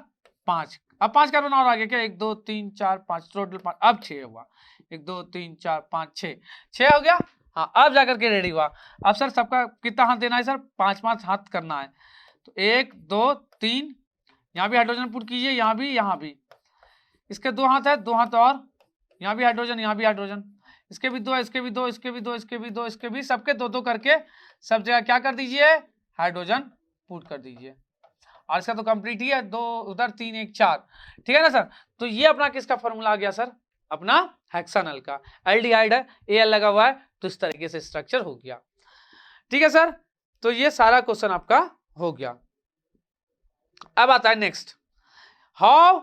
5, अब 5 कार्बन और आगे क्या, 1 2 3 4 5, टोटल 5, अब 6 हुआ, 1 2 3 4 5 6 हो गया। हाँ अब जाकर के रेडी हुआ। अब सर सबका कितना हाथ देना है सर, 5 हाथ करना है, तो 1 2 3, यहाँ भी हाइड्रोजन पुट कीजिए, यहाँ भी, इसके 2 हाथ है, 2 हाथ और, यहाँ भी हाइड्रोजन, यहाँ भी हाइड्रोजन, इसके भी 2, इसके भी 2, इसके भी 2, इसके भी 2, इसके भी, सबके 2 करके सब जगह क्या कर दीजिए, हाइड्रोजन पुट कर दीजिए। और इसका तो कंप्लीट ही है, 2 उधर 3 1 4, ठीक है ना सर। तो ये अपना किसका फॉर्मूला आ गया सर, अपना हेक्सानल का, एल्डिहाइड है, Al लगा हुआ है, तो इस तरीके से स्ट्रक्चर हो गया, ठीक है सर। तो ये सारा क्वेश्चन आपका हो गया। अब आता है next, how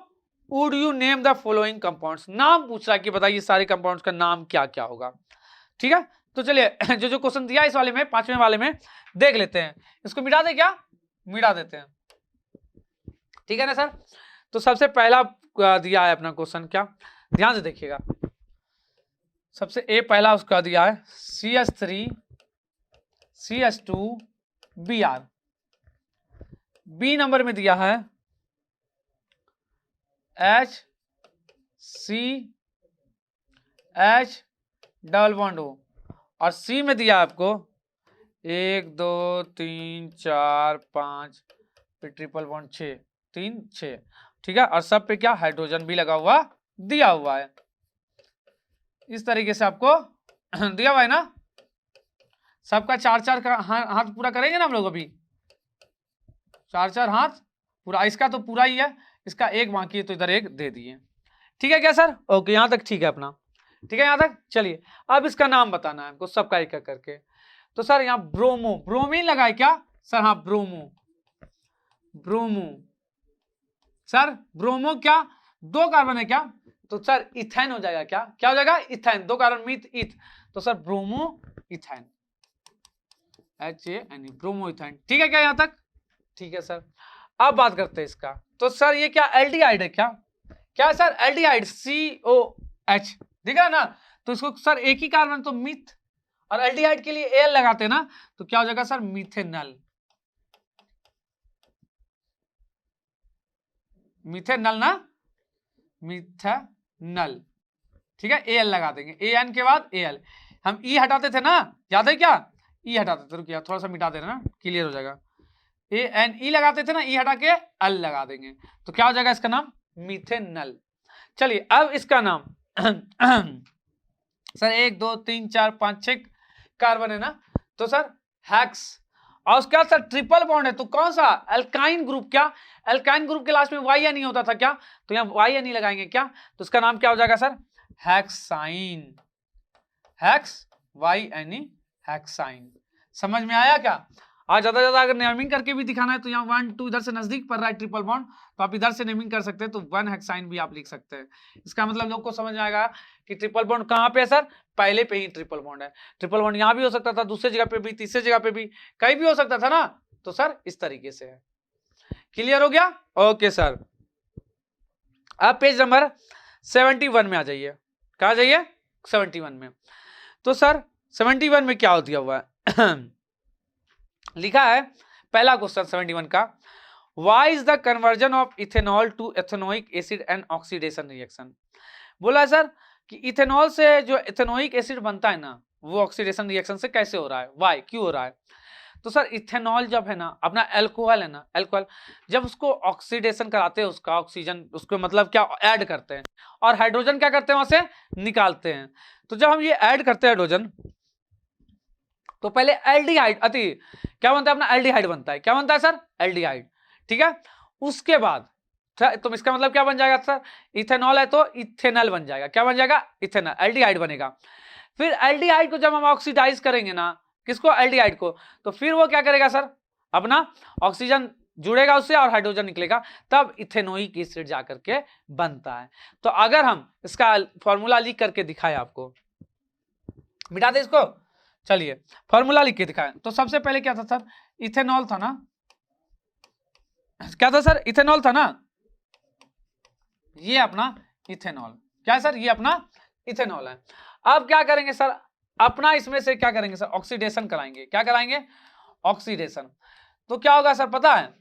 would you name the following compounds, नाम पूछ रहा है कि बताइए सारे कंपाउंड्स का नाम क्या क्या होगा, ठीक है। तो चलिए जो क्वेश्चन दिया इस वाले में, 5वें वाले में देख लेते हैं, इसको मिटा दे क्या, मिटा देते हैं, ठीक है ना सर। तो सबसे पहला दिया है अपना क्वेश्चन, क्या ध्यान से देखिएगा, सबसे पहला उसका दिया है CH3 CH2 Br, B number में दिया है HCH डबल बॉन्ड O, और सी में दिया आपको 1 2 3 4 5, फिर ट्रिपल बॉन्ड 6 3 6, ठीक है। और सब पे क्या हाइड्रोजन भी लगा हुआ दिया हुआ है, इस तरीके से आपको दिया हुआ है ना, सबका 4 का हाथ पूरा करेंगे ना हम लोग, अभी 4 हाथ पूरा, इसका तो पूरा ही है, इसका एक बाकी है तो इधर एक दे दिए, ठीक है क्या सर, ओके यहाँ तक ठीक है अपना, ठीक है यहाँ तक। चलिए अब इसका नाम बताना है हमको सबका एक एक करके, तो सर यहाँ ब्रोमो, ब्रोमीन लगा है क्या सर, हाँ ब्रोमो सर, ब्रोमो क्या 2 कार्बन है क्या, तो सर इथेन हो जाएगा, क्या हो जाएगा, इथेन, 2 कार्बन मीथ इथ, तो sir bromo ethane, HANE bromo ethane, ठीक है क्या यहाँ तक, ठीक है सर। अब बात करते हैं इसका, तो सर ये क्या एल्डिहाइड है क्या सर, एल्डिहाइड COH दिख रहा है ना, तो इसको सर एक ही कार्बन तो मिथ, और एल्डिहाइड के लिए Al लगाते हैं ना, तो क्या हो जाएगा सर मिथेनल, मिथेनल ना, मिथेनल, ठीक है। Al लगा देंगे, AN के बाद Al, हम E हटाते थे ना, याद है क्या, E हटाते थे, रुकिए थोड़ा सा मिटा देना ना, क्लियर हो जाएगा, ANE लगाते थे ना, E हटा के L लगा देंगे, तो क्या हो जाएगा इसका नाम मिथेनल। चलिए अब इसका नाम सर 1 2 3 4 5 6 कार्बन है ना, तो सर हेक्स, और उसका सर ट्रिपल बॉन्ड है, तो कौन सा अल्काइन ग्रुप, क्या अल्काइन ग्रुप के लास्ट में YN होता था क्या, तो यहाँ YN लगाएंगे क्या, तो इसका नाम क्या हो जाएगा सर हेक्साइन, YNE हेक्साइन, समझ में आया क्या। आज ज्यादा अगर नेमिंग करके भी दिखाना है तो यहाँ 1 2 इधर से नजदीक पड़ रहा है ट्रिपल बॉन्ड, तो आप इधर से नेमिंग कर सकते हैं, तो 1 हेक्साइन भी आप लिख सकते हैं। इसका मतलब लोग को समझ में आएगा कि ट्रिपल बॉन्ड कहाँ पे है सर, पहले पे ही ट्रिपल बॉन्ड है, ट्रिपल बॉन्ड यहाँ भी हो सकता था, दूसरी जगह पे भी, तीसरी जगह पे भी, कहीं भी हो सकता था ना, तो सर इस तरीके से है, क्लियर हो गया, ओके सर। अब पेज नंबर 71 में आ जाइए, कहा जाइए 71 में, तो सर 71 में क्या दिया हुआ है लिखा है पहला क्वेश्चन 71 का, why is the conversion of ethanol to ethanoic acid and oxidation reaction, बोला सर कि इथेनॉल से जो एथेनोइक एसिड बनता है ना, वो ऑक्सीडेशन रिएक्शन से कैसे हो रहा है, वाई क्यों हो रहा है, तो सर इथेनॉल जब है ना, अपना एल्कोहल है ना, एल्कोहल जब उसको ऑक्सीडेशन कराते हैं, उसका ऑक्सीजन उसको मतलब क्या ऐड करते हैं, और हाइड्रोजन क्या करते हैं वहां से निकालते हैं, तो जब हम ये ऐड करते हैं हाइड्रोजन, तो पहले एल्डिहाइड क्या बनता है अपना, एल्डिहाइड बनता है, क्या बनता है सर एल्डिहाइड, ठीक है। उसके बाद तो इसका मतलब क्या बन जाएगा सर, इथेनॉल है तो इथेनल बन जाएगा, क्या बन जाएगा इथेनल, एल्डिहाइड बनेगा। फिर एल्डिहाइड को जब हम ऑक्सीडाइज करेंगे ना, किसको एल्डिहाइड को, तो फिर वो क्या करेगा सर, अपना ऑक्सीजन जुड़ेगा उससे और हाइड्रोजन निकलेगा, तब इथेनोइक एसिड जाकर के बनता है। तो अगर हम इसका फॉर्मूला लिख करके दिखाए आपको, मिटा दे इसको, चलिए फॉर्मूला लिख के दिखाएं, तो सबसे पहले क्या था सर, इथेनॉल था ना, क्या था सर, इथेनॉल था ना, ये अपना इथेनॉल, क्या है सर, ये अपना इथेनॉल है। अब क्या करेंगे सर, अपना इसमें से क्या करेंगे सर, ऑक्सीडेशन कराएंगे। क्या कराएंगे, ऑक्सीडेशन। तो क्या होगा सर पता है,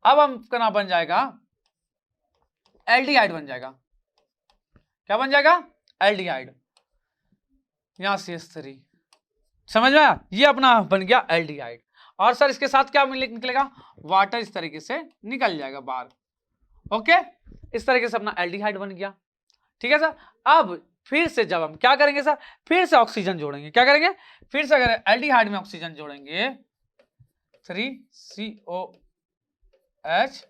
अब हम करना बन जाएगा एल्डिहाइड बन जाएगा। क्या बन जाएगा, एल्डिहाइड, यहां CH3, समझ में आया, ये अपना बन गया एल्डिहाइड। और सर इसके साथ क्या निकलेगा, वाटर इस तरीके से निकल जाएगा बाहर। ओके, इस तरीके से अपना एल्डिहाइड बन गया। ठीक है सर, अब फिर से जब हम क्या करेंगे सर, फिर से ऑक्सीजन जोड़ेंगे। क्या करेंगे, फिर से अगर एल्डिहाइड में ऑक्सीजन जोड़ेंगे 3COH,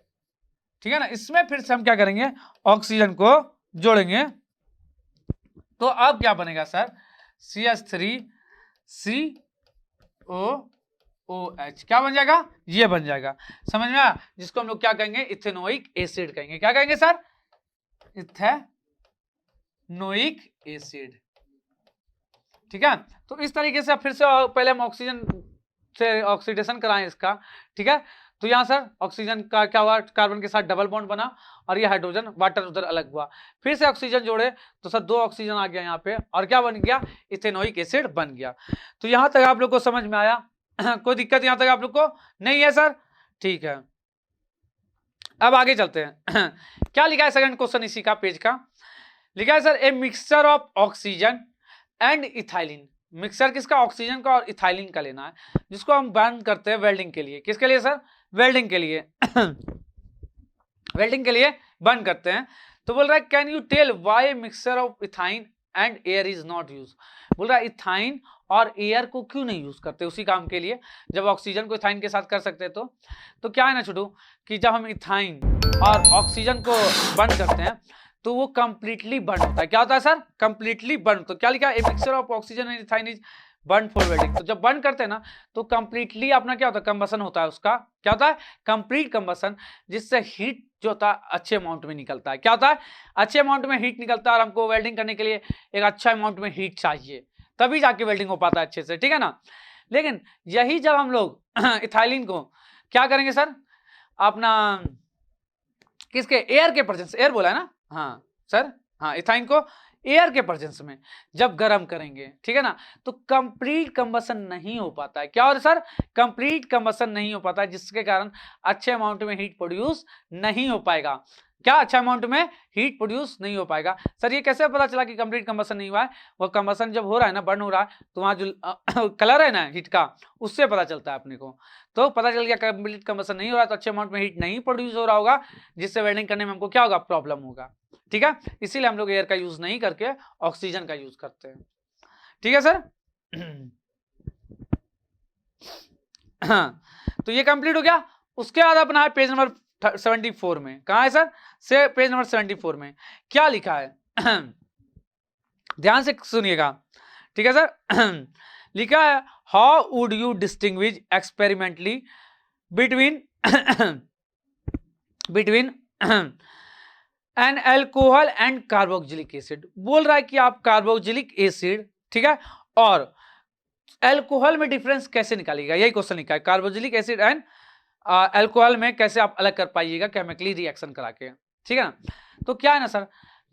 ठीक है ना, इसमें फिर से हम क्या करेंगे, ऑक्सीजन को जोड़ेंगे। तो अब क्या बनेगा सर, CH3COOH, क्या बन जाएगा, ये बन जाएगा। समझ में आया, जिसको हम लोग क्या कहेंगे, इथेनोइक एसिड कहेंगे। क्या कहेंगे सर, इथेनोइक एसिड। ठीक है, तो इस तरीके से फिर से पहले हम ऑक्सीजन से ऑक्सीडेशन कराएं इसका। ठीक है, तो यहां सर ऑक्सीजन का क्या हुआ, कार्बन के साथ डबल बॉन्ड बना और ये हाइड्रोजन वाटर उधर अलग हुआ। फिर से ऑक्सीजन जोड़े तो सर 2 ऑक्सीजन आ गया यहाँ पे, और क्या बन गया, इथेनोइक एसिड बन गया। तो यहां तक आप लोग को समझ में आया, कोई दिक्कत यहां तक आप लोग को नहीं है सर, ठीक है। अब आगे चलते हैं। क्या लिखा है सेकंड क्वेश्चन इसी का पेज का, लिखा है sir a mixture of oxygen and ethylene. Mixture किसका, ऑक्सीजन का और इथाइलिन का लेना है, जिसको हम बर्न करते हैं वेल्डिंग के लिए। किसके लिए सर, वेल्डिंग के लिए। वेल्डिंग के लिए बर्न करते हैं। तो बोल रहा है can you tell why mixture of ethyne and air is not use. बोल रहा है इथाइन और एयर को क्यों नहीं यूज करते उसी काम के लिए, जब ऑक्सीजन को इथाइन के साथ कर सकते तो क्या है ना छोटू, कि जब हम इथाइन और ऑक्सीजन को बर्न करते हैं तो वो कंप्लीटली बर्न होता है। क्या होता है सर, कंप्लीटली बर्न। तो क्या लिखा है, a mixture of oxygen and ethyne is burn for welding. तो जब बर्न करते हैं ना तो कंप्लीटली अपना क्या होता है, कंबसन होता है उसका। क्या होता है, कंप्लीट कंबसन, जिससे हीट जो होता है अच्छे अमाउंट में निकलता है। क्या होता है, अच्छे अमाउंट में हीट निकलता है, और हमको वेल्डिंग करने के लिए एक अच्छा अमाउंट में हीट चाहिए, तभी जाके वेल्डिंग हो पाता है अच्छे से। ठीक है ना, लेकिन यही जब हम लोग इथाइलिन को क्या करेंगे सर, अपना किसके, एयर के प्रेजेंस, एयर बोला है ना, हाँ सर, हाँ इथाइन को एयर के प्रेजेंस में जब गर्म करेंगे, ठीक है ना, तो कंप्लीट कंबसन नहीं हो पाता है। क्या हो सर, कंप्लीट कंबसन नहीं हो पाता है, जिसके कारण अच्छे अमाउंट में हीट प्रोड्यूस नहीं हो पाएगा। क्या, अच्छा अमाउंट में हीट प्रोड्यूस नहीं हो पाएगा। सर ये कैसे पता चला कि कंप्लीट कंबसन नहीं हुआ है, वो कंबसन जब हो रहा है ना, बर्न हो रहा है, तो वहां जो कलर है ना हीट का, उससे पता चलता है अपने को। तो पता चल गया कंप्लीट कंबसन नहीं हो रहा है, तो अच्छे अमाउंट में हीट नहीं प्रोड्यूस हो रहा होगा, जिससे वेल्डिंग करने में हमको क्या होगा, प्रॉब्लम होगा। ठीक है, इसीलिए हम लोग एयर का यूज नहीं करके ऑक्सीजन का यूज करते हैं। ठीक है सर। हाँ, तो ये कंप्लीट हो गया। उसके बाद अपना है पेज नंबर 74 में। कहा है सर, से पेज नंबर 74 में क्या लिखा है, ध्यान से सुनिएगा। ठीक है सर, लिखा है how would you distinguish experimentally between an alcohol and carboxylic acid. बोल रहा है कि आप कार्बोक्सिलिक एसिड, ठीक है, और अल्कोहल में डिफरेंस कैसे निकालिएगा, यही क्वेश्चन लिखा है। कार्बोक्सिलिक एसिड एंड अल्कोहल में कैसे आप अलग कर पाइएगा केमिकली रिएक्शन करा के। ठीक है ना, तो क्या है ना सर,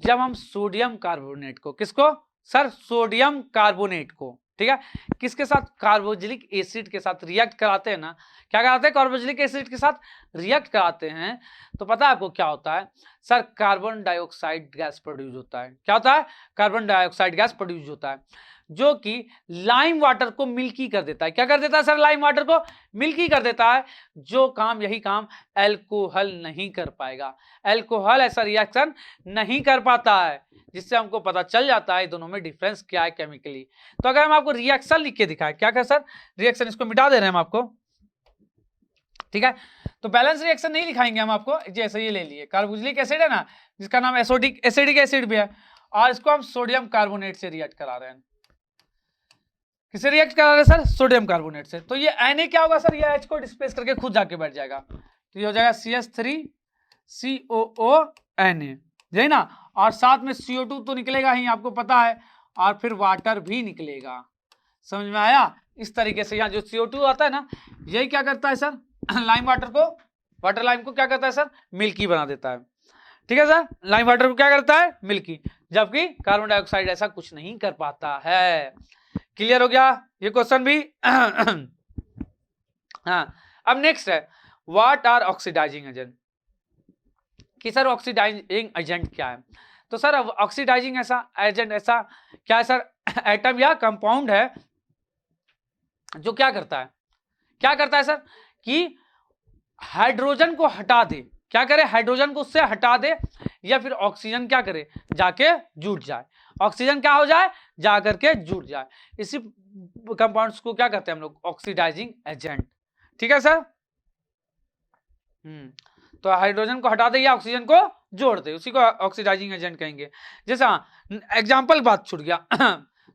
जब हम सोडियम कार्बोनेट को, किसको सर, सोडियम कार्बोनेट को, ठीक है, किसके साथ, कार्बोक्सिलिक एसिड के साथ रिएक्ट कराते हैं ना, क्या कराते हैं, कार्बोक्सिलिक एसिड के साथ रिएक्ट कराते हैं, तो पता है आपको क्या होता है sir, carbon dioxide gas produce होता है। क्या होता है, कार्बन डाइऑक्साइड गैस प्रोड्यूस होता है, जो कि लाइम वाटर को मिल्की कर देता है। क्या कर देता है सर, लाइम वाटर को मिल्की कर देता है, जो काम, यही काम अल्कोहल नहीं कर पाएगा। अल्कोहल ऐसा रिएक्शन नहीं कर पाता है, जिससे हमको पता चल जाता है दोनों में डिफरेंस क्या है केमिकली। तो अगर हम आपको रिएक्शन लिख के दिखाएं, क्या कर सर, रिएक्शन, इसको मिटा दे रहे हैं हम आपको। ठीक है, तो बैलेंस रिएक्शन नहीं लिखाएंगे हम आपको, जैसे ये ले लिए कार्बोक्सिलिक एसिड है ना, जिसका नाम एसिडिक एसिड भी है, और इसको हम सोडियम कार्बोनेट से रिएक्ट करा रहे हैं। किसे रिएक्ट करा रहे हैं सर, सोडियम कार्बोनेट से। तो ये Na क्या होगा सर, ये H को डिस्प्लेस करके खुद जाके बैठ जाएगा, तो ये हो जाएगा CH3COONA, यही ना, और साथ में CO2 तो निकलेगा ही, आपको पता है, और फिर वाटर भी निकलेगा। समझ में आया, इस तरीके से यहाँ जो CO2 आता है ना, यही क्या करता है सर, लाइम वाटर को वाटर लाइम को क्या करता है सर, मिल्की बना देता है। ठीक है सर, लाइम वाटर को क्या करता है, मिल्की, जबकि कार्बन डाइऑक्साइड ऐसा कुछ नहीं कर पाता है। क्लियर हो गया ये क्वेश्चन भी। हाँ, अब नेक्स्ट है व्हाट आर ऑक्सीडाइजिंग एजेंट, कि सर ऑक्सीडाइजिंग एजेंट क्या है। तो सर ऑक्सीडाइजिंग ऐसा एजेंट ऐसा क्या है सर, एटम या कंपाउंड है जो क्या करता है, क्या करता है सर, कि हाइड्रोजन को हटा दे, क्या करे, हाइड्रोजन को उससे हटा दे, या फिर ऑक्सीजन क्या करे, जाके जुड़ जाए, ऑक्सीजन क्या हो जाए, जा करके जुड़ जाए। इसी कंपाउंड्स को क्या कहते हैं हम लोग, ऑक्सीडाइजिंग एजेंट। ठीक है सर, तो हाइड्रोजन को हटा दे या ऑक्सीजन को जोड़ दे, उसी को ऑक्सीडाइजिंग एजेंट कहेंगे। जैसा एग्जाम्पल बात छूट गया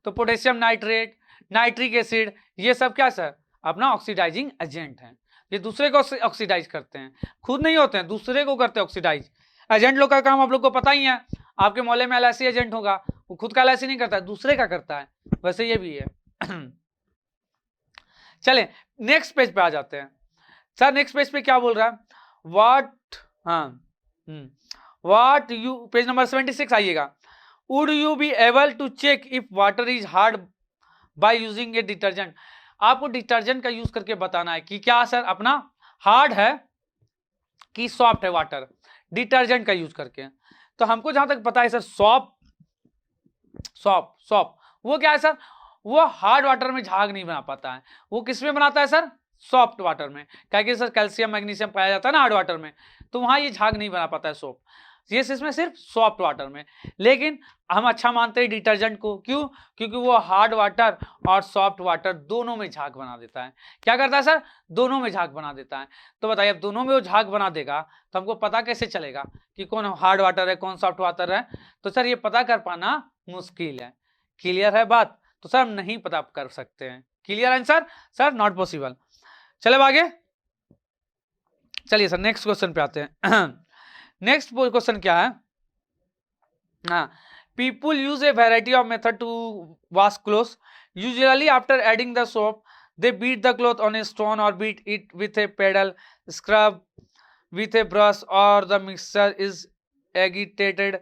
तो पोटेशियम नाइट्रेट, नाइट्रिक एसिड, ये सब क्या सर, अपना ऑक्सीडाइजिंग एजेंट है। ये दूसरे को ऑक्सीडाइज करते हैं, खुद नहीं होते हैं, दूसरे को करते हैं ऑक्सीडाइज। एजेंट लोग का काम आप लोग को पता ही है, आपके मोहल्ले में एलआईसी एजेंट होगा, वो खुद का एलआईसी नहीं करता है, दूसरे का करता है, वैसे ये भी है। चले नेक्स्ट पेज पे आ जाते हैं। सर नेक्स्ट पेज पे क्या बोल रहा है, व्हाट यू, पेज नंबर 76 आइएगा। Would you be able to check if water is hard by using a detergent, आपको डिटर्जेंट का यूज करके बताना है कि क्या सर अपना हार्ड है कि सॉफ्ट है वाटर, डिटर्जेंट का यूज करके। तो हमको जहां तक पता है सर सॉफ्ट वो क्या है सर, वो हार्ड वाटर में झाग नहीं बना पाता है, वो किस में बनाता है सर, सॉफ्ट वाटर में, क्या कि सर कैल्शियम मैग्नीशियम पाया जाता है ना हार्ड वाटर में, तो वहां ये झाग नहीं बना पाता है सोप, ये इसमें सिर्फ सॉफ्ट वाटर में। लेकिन हम अच्छा मानते हैं डिटर्जेंट को, क्यों, क्योंकि वो हार्ड वाटर और सॉफ्ट वाटर दोनों में झाग बना देता है। क्या करता है सर, दोनों में झाग बना देता है। तो बताइए अब दोनों में वो झाग बना देगा तो हमको पता कैसे चलेगा कि कौन हार्ड वाटर है कौन सॉफ्ट वाटर है, तो सर ये पता कर पाना मुश्किल है। क्लियर है बात, तो सर हम नहीं पता कर सकते हैं। Clear answer sir, not possible. चले आगे, चलिए सर नेक्स्ट क्वेश्चन पे आते हैं। नेक्स्ट क्वेश्चन क्या है, people use a variety of method to wash cloth, usually after adding the soap they beat the cloth on a stone और beat it with a paddle, scrub with a brush or the mixture is agitated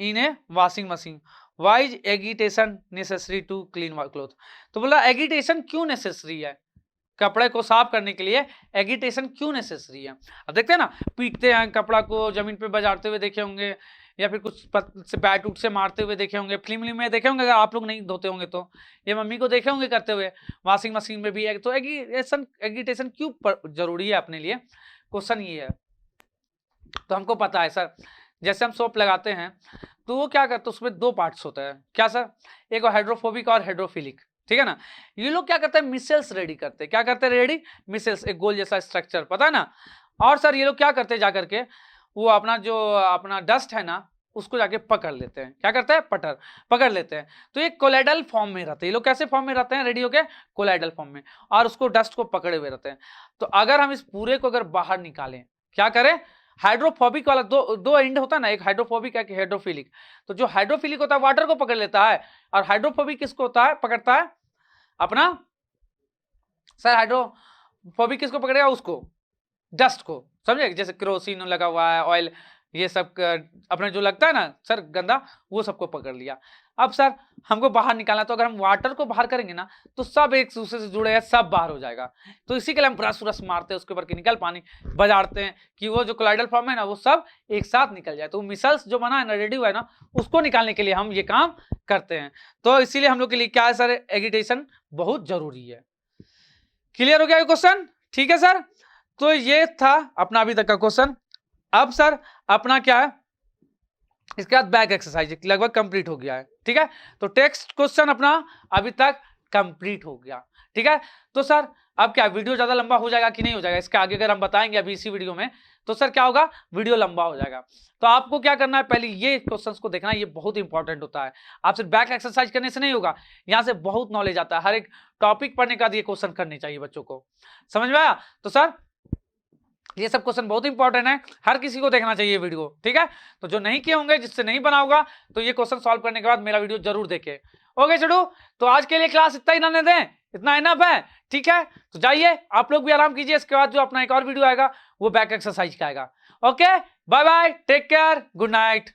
in a washing machine. Why is agitation necessary to clean cloth? तो बोला एगिटेशन क्यों नेसेसरी है, कपड़े को साफ करने के लिए एगिटेशन क्यों नेसेसरी है। अब देखते हैं ना, पीटते हैं कपड़ा को, जमीन पे बजाते हुए देखे होंगे, या फिर कुछ से बैट उठ से मारते हुए देखे होंगे, फिल्म में देखे होंगे, अगर आप लोग नहीं धोते होंगे तो ये मम्मी को देखे होंगे करते हुए, वॉशिंग मशीन में भी। तो एगिटेशन क्यों जरूरी है अपने लिए, क्वेश्चन ये है। तो हमको पता है सर, जैसे हम सोप लगाते हैं तो वो क्या करते हैं, उसमें दो पार्ट्स होते हैं, क्या सर, एक हाइड्रोफोबिक और हाइड्रोफिलिक, ठीक है ना। ये लोग क्या करते हैं, मिसेल्स रेडी करते हैं, क्या करते हैं रेडी, मिसेल्स, एक गोल जैसा स्ट्रक्चर, पता है ना। और सर ये लोग क्या करते हैं, जाकर के वो अपना जो अपना डस्ट है ना उसको जाके पकड़ लेते हैं, क्या करते हैं, पकड़ लेते हैं। तो ये कोलाइडल फॉर्म में रहते हैं, ये लोग कैसे फॉर्म में रहते हैं, रेडी होके कोलाइडल फॉर्म में, और उसको डस्ट को पकड़े हुए रहते हैं। तो अगर हम इस पूरे को अगर बाहर निकालें, क्या करें, हाइड्रोफोबिक वाला दो एंड होता है ना, एक हाइड्रोफोबिक एक हाइड्रोफिलिक। तो जो हाइड्रोफिलिक होता है वाटर को पकड़ लेता है, और हाइड्रोफोबिक किसको होता है, पकड़ता है अपना, सर हाइड्रोफोबिक किसको पकड़ेगा, उसको डस्ट को, समझे, जैसे केरोसिन लगा हुआ है, ऑयल, ये सब अपने जो लगता है ना सर गंदा, वो सबको पकड़ लिया। अब सर हमको बाहर निकालना, तो अगर हम वाटर को बाहर करेंगे ना तो सब एक दूसरे से जुड़े हैं, सब बाहर हो जाएगा। तो इसी के लिए हम ब्रश मारते हैं उसके ऊपर कि निकल, पानी बजाड़ते हैं कि वो जो कोलाइडल फॉर्म है ना वो सब एक साथ निकल जाए। तो मिसल्स जो बना है ना, रेडी हुआ है ना, उसको निकालने के लिए हम ये काम करते हैं। तो इसीलिए हम लोग के लिए क्या है सर, एगिटेशन बहुत जरूरी है। क्लियर हो गया ये क्वेश्चन, ठीक है सर। तो ये था अपना अभी तक का क्वेश्चन। अब सर अपना क्या है, इसके बाद बैक एक्सरसाइज लगभग कंप्लीट हो गया है, ठीक है। तो टेक्स्ट क्वेश्चन अपना अभी तक कंप्लीट हो गया, ठीक है। तो सर अब क्या वीडियो ज्यादा लंबा हो जाएगा कि नहीं हो जाएगा, इसके आगे अगर हम बताएंगे अभी इसी वीडियो में, तो सर क्या होगा, वीडियो लंबा हो जाएगा। तो आपको क्या करना है, पहले ये क्वेश्चंस को देखना, ये बहुत इंपॉर्टेंट होता है। आप सिर्फ बैक एक्सरसाइज करने से नहीं होगा, यहाँ से बहुत नॉलेज आता है, हर एक टॉपिक पढ़ने का ये क्वेश्चन करने चाहिए बच्चों को, समझ में आया। तो सर ये सब क्वेश्चन बहुत इंपॉर्टेंट है, हर किसी को देखना चाहिए वीडियो, ठीक है। तो जो नहीं किए होंगे, जिससे नहीं बना होगा, तो ये क्वेश्चन सॉल्व करने के बाद मेरा वीडियो जरूर देखें। ओके चलो, तो आज के लिए क्लास इतना ही रहने दें, इतना इनफ है, ठीक है। तो जाइए आप लोग भी आराम कीजिए, इसके बाद जो अपना एक और वीडियो आएगा वो बैक एक्सरसाइज का आएगा। Okay, bye bye, take care, good night.